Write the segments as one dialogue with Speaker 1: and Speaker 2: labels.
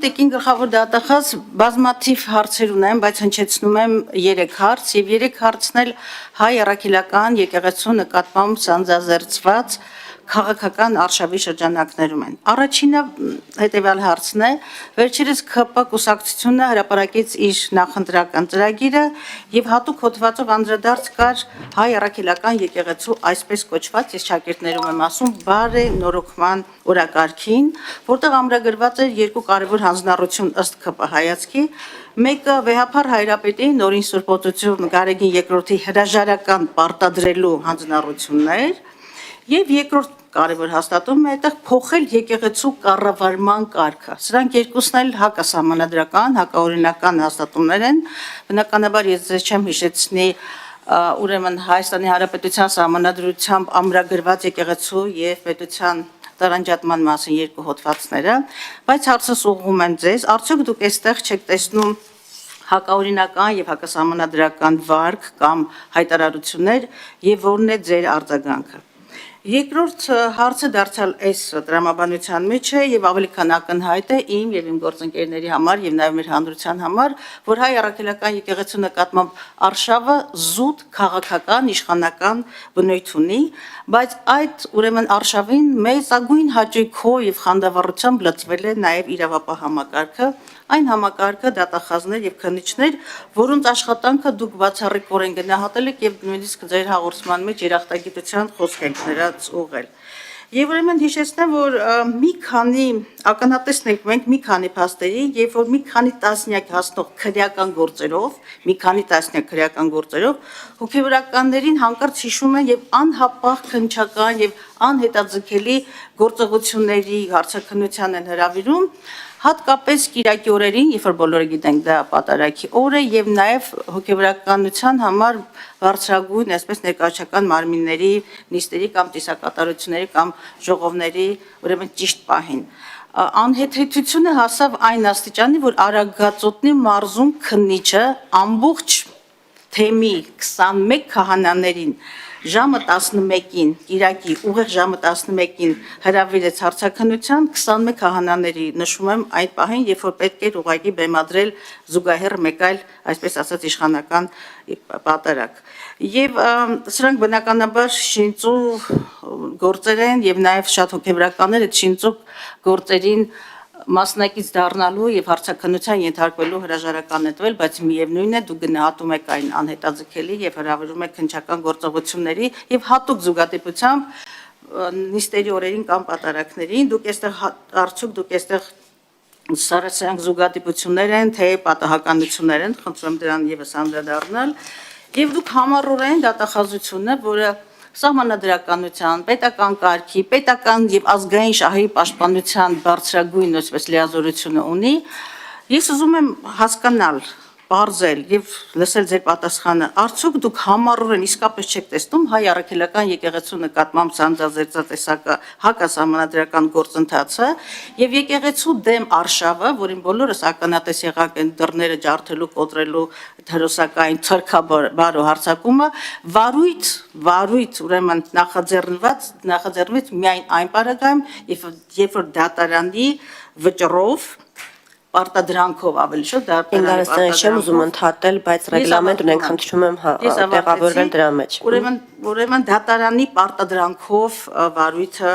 Speaker 1: տեկին գլխավոր դատախազ բազմաթիվ հարցեր ունեմ, բայց հնչեցնում եմ 3 հարց եւ 3 հարցն էլ հայ առաքելական եկեղեցու նկատմամբ սանձազերծված քաղաքական արշավի շրջանակներում են։ Առաջինը հետեւյալ հարցն է. վերջերս ԿՊ կուսակցությունը հրապարակեց իր նախընտրական ծրագիրը եւ հատուկ հոդվածով անդրադարձ կար հայ առաքելական եկեղեցու այսպես կոչված, ես շակերտներում եմ ասում, բարենորոգման օրակարգին, որտեղ ամրագրված էր երկու կարևոր հանձնառություն ըստ ԿՊ հայացքի, մեկը վեհափառ հայրապետի նորին սուրբոտություն Գարեգին II-ի հրաժարական պարտադրելու հանձնառություններ եւ երկրորդ կարևոր հաստատումը այդտեղ փոխել եկեղեցու կառավարման կարգը։ Սրանք երկուսն էլ հակասահմանադրական, հակաօրինական հաստատումներ են։ Բնականաբար ես ձեզ չեմ հիշեցնի ուրեմն Հայաստանի Հանրապետության Սահմանադրությամբ ամրագրված եկեղեցու եւ պետության տարանջատման մասին երկու հոդվածները, բայց հարցս ուղղում եմ ձեզ, արդյոք դուք այստեղ չեք տեսնում հակաօրինական եւ հակասահմանադրական վարք կամ հայտարարություններ եւ որն է ձեր արձագանքը։ Երկրորդ հարցը դարձյալ այս դրամաբանության մեջ է եւ ավելի քան ակնհայտ է իմ եւ իմ գործընկերների համար եւ նաեւ մեր հանրության համար, որ հայ առաքելական եկեղեցու նկատմամբ արշավը զուտ քաղաքական իշխանական բնույթ ունի, բայց այդ ուրեմն արշավին մեծագույն հաճույքով եւ խանդավառությամբ լծվել է նաեւ իրավապահ համակարգը, այն համակարգը դատախազներ եւ քննիչներ, որոնց աշխատանքը դուք բացառիկորեն գնահատել եք եւ նույնիսկ ձեր հաղորդման մեջ երախտագիտության խոսք եք նրանց ուղղել։ Եվ ուրեմն հիշեցնեմ, որ մի քանի ականատեսն ենք մենք մի քանի փաստերի, երբ որ մի քանի տասնյակ հասնող քրեական գործերով, մի քանի տասնյակ քրեական գործերով հոգեվորականներին հանկարծ հիշում են եւ անհապաղ քննչական եւ անհետաձգելի գործողությունների հարցաքննության են հրավիրում, հատկապես կիրակի օրերին, երբ որ բոլորը գիտենք դա պատարագի օր է եւ նաեւ հոգեվորականության համար բարձրագույն, այսպես ներկայացական մարմինների, նիստերի կամ տիսակատարությունների կամ ժողովների ուրեմն ճիշտ պահին։ Անհեթեթությունը հասավ այն աստիճանի, որ Արագածոտնի մարզում քննիչը ամբողջ թեմի 21 քահանաներին ժամը 11-ին, Կիրակի ուղիղ ժամը 11-ին հրավիրեց հարցաքննության 21 քահանաների, նշում եմ այդ պահին, երբ որ պետք էր ուղղակի բեմադրել զուգահեռ մեկ այլ, այսպես ասած, իշխանական պատարագ։ Եվ սրանք բնականաբար շինծու գործեր են եւ նաեւ շատ հոգեվորականներ այդ շինծու գործերին մասնակից դառնալու եւ հարցաքննության ենթարկվելու հրաժարական է տվել, բայց միևնույն է դուք գնահատում եք այն անհետաձգելի եւ հրավիրում եք քննչական գործողությունների եւ հատուկ զուգադիպությամբ նիստերի օրերին կամ պատարագներին, դուք այստեղ արդյոք դուք այստեղ սարսանք զուգադիպություններ են, թե պատահականություններ են, խնդրում եմ դրան եւս անդրադառնալ, եւ դուք համառորեն դատախազությունը, որը Սահմանադրականության, պետական կարգի, պետական եւ ազգային շահերի պաշտպանության բարձրագույն այսպես լիազորությունը ունի, ես ուզում եմ հասկանալ, բարձել եւ լսել ձեր պատասխանը, արդյոք դուք համառորեն իսկապես չեք տեսնում հայ առաքելական եկեղեցու նկատմամբ սանձազերծած տեսակը հակասահմանադրական գործընթացը եւ եկեղեցու դեմ արշավը, որին բոլորս ականատես եղանք են դռները ջարդելու, կոտրելու հերոսակային թրքաբարո հարձակումը, վարույթ ուրեմն նախաձեռնված միայն այն պարագայում, երբ որ դատարանի վճռով Պարտադրանքով ավելի շուտ
Speaker 2: դատարանի չեմ ուզում ընդհատել, բայց ռեգլամենտ ունենք, խնդրում եմ տեղավորվել դրա մեջ։
Speaker 1: Ուրեմն դատարանի պարտադրանքով վարույթը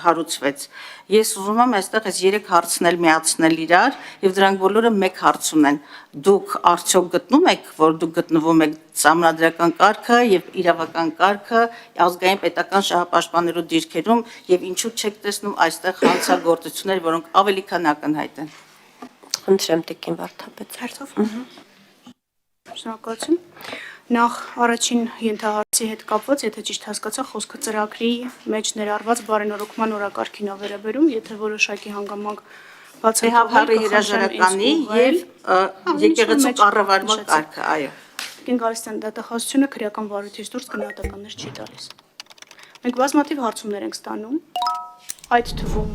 Speaker 1: հարուցվեց։ Ես ուզում եմ այստեղ այս 3 հարցն էլ միացնել իրար եւ դրանք բոլորը մեկ հարց ունեն։ Դուք արդյոք գտնում եք, որ դուք գտնվում եք սահմանադրական կարգը եւ իրավական կարգը ազգային պետական շահապաշտպանելու դիրքերում եւ ինչու չեք տեսնում այստեղ հանցագործություններ, որոնք ավելի քան ակնհայտ են։
Speaker 2: Խնդրեմ տիկին Վարդապետ
Speaker 3: Հերթով։ Շնորհակալություն։ Նախ առաջին ենթահարցի հետ կապված, եթե ճիշտ հասկացա, խոսքը ծրագրի մեջ ներառված բարենորոգման օրակարգին ա վերաբերում, եթե որոշակի հանգամանք
Speaker 1: բացահայտվի հրաժարականի եւ եկեղեցու կառավարման կարգը, այո։
Speaker 3: Տիկին Գալստյան, դատախազությունը քրեական վարույթից դուրս գնահատականներ չի տալիս։ Մենք բազմաթիվ հարցումներ ենք ստանում, այդ թվում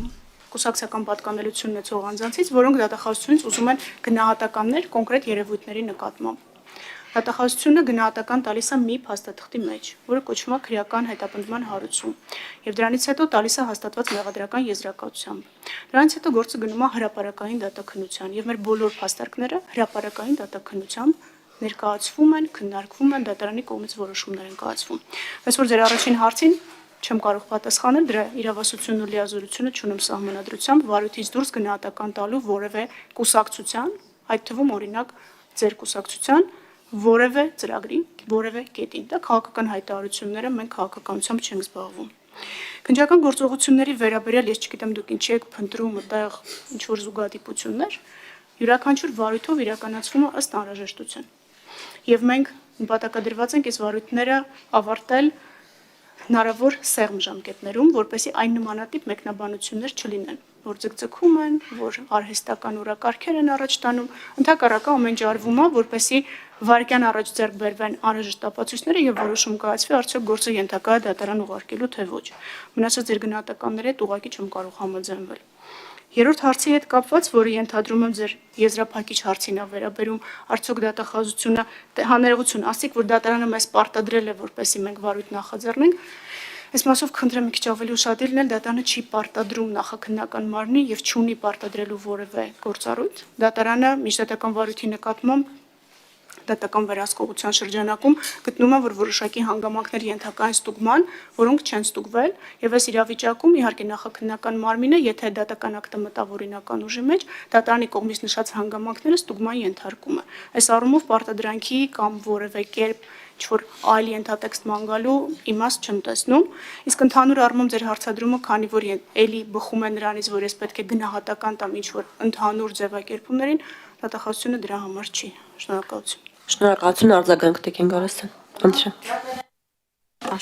Speaker 3: կուսակցական պատկանելություն ունեցող անձանցից, որոնք դատախազությունից ուզում են գնահատականներ կոնկրետ երևույթների նկատմամբ։ Դատախազությունը գնահատական տալիս է մի փաստաթղթի մեջ, որը կոչվում է քրեական հետապնդման հարուցում, եւ դրանից հետո տալիս է հաստատված մեղադրական եզրակացությամբ։ Դրանից հետո գործը գնում է հրապարակային դատաքննության, եւ մեր բոլոր փաստարկները հրապարակային դատաքննությամբ ներկայացվում են, քննարկվում են, դատարանի կողմից որոշումներ են կայացվում։ Բայց որ ձեր առաջին հարցին չեմ կարող պատասխանել, դրա իրավասությունն ու լիազորությունը չունեմ սահմանադրությամբ վարույթից դուրս գնահատական տալու որևէ կուսակցության, այդ թվում օրինակ ձեր կուսակցության որևէ ծրագրի, որևէ կետին։ Դա քաղաքական հայտարարությունները մենք քաղաքականությամբ չենք զբաղվում։ Քննչական գործողությունների վերաբերյալ ես չգիտեմ դուք ինչի եք փնտրում այդտեղ ինչ որ զուգադիպություններ, յուրաքանչյուր վարույթով իրականացվում է ըստ անհրաժեշտության։ Եվ մենք նպատակադրված ենք այս վարույթները ավարտել հնարավոր սեղմ ժամկետներում, որպեսզի այն նմանատիպ մեկնաբանություններ չլինեն, որ ձգձգում են, որ արհեստական օրակարգեր են առաջ տանում, ընդհակառակը ամեն ինչ արվում է, որպեսզի վարկյան առաջ ձեռք բերվեն անհրաժեշտ ապացույցները եւ որոշում կայացվի արդյոք գործը ենթակա է դատարան ուղարկելու թե ոչ։ Մնացած ձեր գնահատականների հետ ուղղակի չեմ կարող համաձայնվել։ Երրորդ հարցի հետ կապված, որը ենթադրում եմ ձեր եզրափակիչ հարցին է վերաբերում, արդյոք դատախազությունը հանրեղություն, ասիկ որ դատարանը մեզ պարտադրել է, որպեսզի մենք վարույթ նախաձեռնենք, այս մասով խնդրեմ մի քիչ ավելի ուշադիր լինել, դատարանը չի պարտադրում նախաքննական մարմնին եւ չունի պարտադրելու որևէ գործառույթ։ Դատարանը միջդատական վարույթի նկատմամբ դատական վերահսկողության շրջանակում գտնում է, որ որոշակի հանգամանքներ ենթակա են ստուգման, որոնք չեն ստուգվել, եւ այս իրավիճակում իհարկե նախաքննական մարմինը, եթե դատական ակտը մտավ օրինական ուժի մեջ, դատարանի կողմից նշած հանգամանքները ստուգման ենթարկում է։ Այս առումով պարտադրանքի կամ որևէ կերպ ինչ-որ այլ ենթատեքստ ման գալու իմաստ չեմ տեսնում, իսկ ընդհանուր առմամբ ձեր հարցադրումը, քանի որ էլի բխում է նրանից, որ ես պետք է գնահատական տամ ինչ-որ ընդհանուր ձևակերպումներին, դատախազությունը դրա համար չի։ Շնորհակալություն։
Speaker 2: Շնորհակալություն, արձագանք Տիկին Գալստյան։ Խնդրեմ։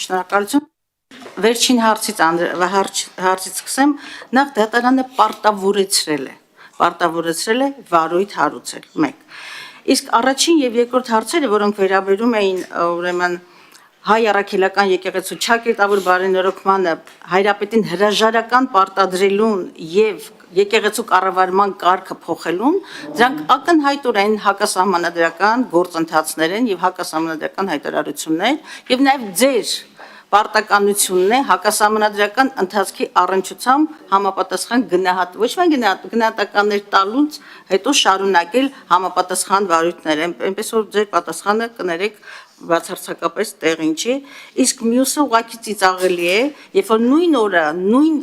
Speaker 1: Շնորհակալություն։ Վերջին հարցից սկսեմ, նախ դատարանը պարտավորեցրել է վարույթ հարուցել, 1։ Իսկ առաջին եւ երկրորդ հարցերը, որոնք վերաբերում էին ուրեմն հայ առաքելական եկեղեցու ճակերտավոր բարենորոգմանը, հայրապետին հրաժարական պարտադրելուն եւ եկեղեցու կառավարման կարգը փոխելուն, դրանք ակնհայտորեն հակասահմանադրական գործընթացներ են եւ հակասահմանադրական հայտարարություններ եւ նաեւ ձեր պարտականությունն է հակասահմանադրական ընթացքի առնչությամբ համապատասխան ոչ միայն գնահատականներ տալուց հետո շարունակել համապատասխան վարույթներ, այնպես որ ձեր պատասխանը կներեք բացարձակապես տեղին չի, իսկ մյուսը ուղղակի ծիծաղելի է, երբ որ նույն օրը նույն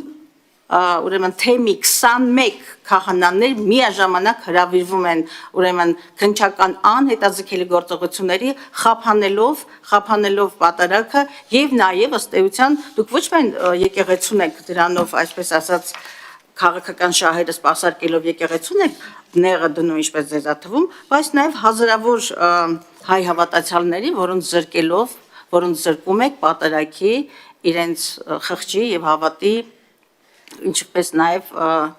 Speaker 1: ուրեմն թեմի 21 քահանաներ միաժամանակ հրավիրվում են ուրեմն քննչական անհետաձգելի գործողությունների խափանելով պատարագը եւ նաեւ ըստ էության դուք ոչ միայն եկեղեցուն եք դրանով այսպես ասած քաղաքական շահերը սպասարկելով եկեղեցուն եք նեղը դնում ինչպես ձեզ թվում, բայց նաեւ հազարավոր հայ հավատացյալների, որոնց զրկում եք պատարագի իրենց խղճի եւ հավատի ինչպես նաև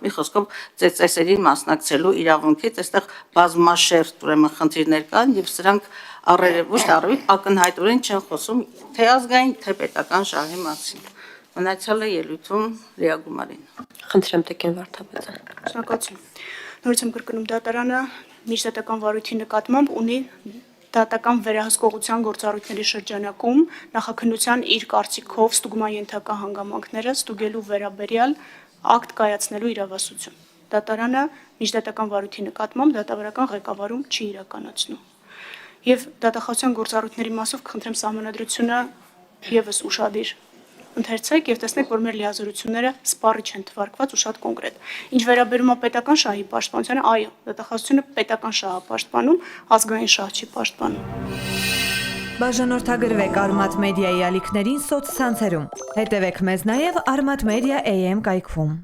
Speaker 1: մի խոսքով ծեսերին մասնակցելու իրավունքից այստեղ բազմաշերտ ուրեմն խնդիրներ կան եւ սրանք ոչ թե առավիտ ակնհայտորեն չեն խոսում թե ազգային թե պետական շահի մասին։ Մնացյալը ելույթում Լիա Գումարին։
Speaker 2: Խնդրեմ Տիկին Վարդապետյան։
Speaker 3: Շնորհակալություն։ Նորից եմ կրկնում, դատարանը միջդատական վարույթի նկատմամբ ունի դատական վերահսկողության գործառույթների շրջանակում նախաքննության իր կարծիքով ստուգման ենթակա հանգամանքները ստուգելու վերաբերյալ ակտ կայացնելու իրավասություն։ Դատարանը միջդատական վարույթի նկատմամբ դատավարական ղեկավարում չի իրականացնում։ Եվ դատախազության գործառույթների մասով կխնդրեմ սահմանադրությունը եւս ուշադիր ընթերցեք եւ տեսնեք, որ մեր լիազորությունները սպառի չեն թվարկված ու շատ կոնկրետ։ Ինչ վերաբերում է պետական շահի պաշտպանությանը, այո, դատախազությունը պետական շահ է պաշտպանում, ազգային շահ չի պաշտպանում։
Speaker 4: Բաժանորդագրվեք Արմատ մեդիայի ալիքներին սոցցանցերում։ Հետևեք մեզ նաև Armat Media AM կայքում։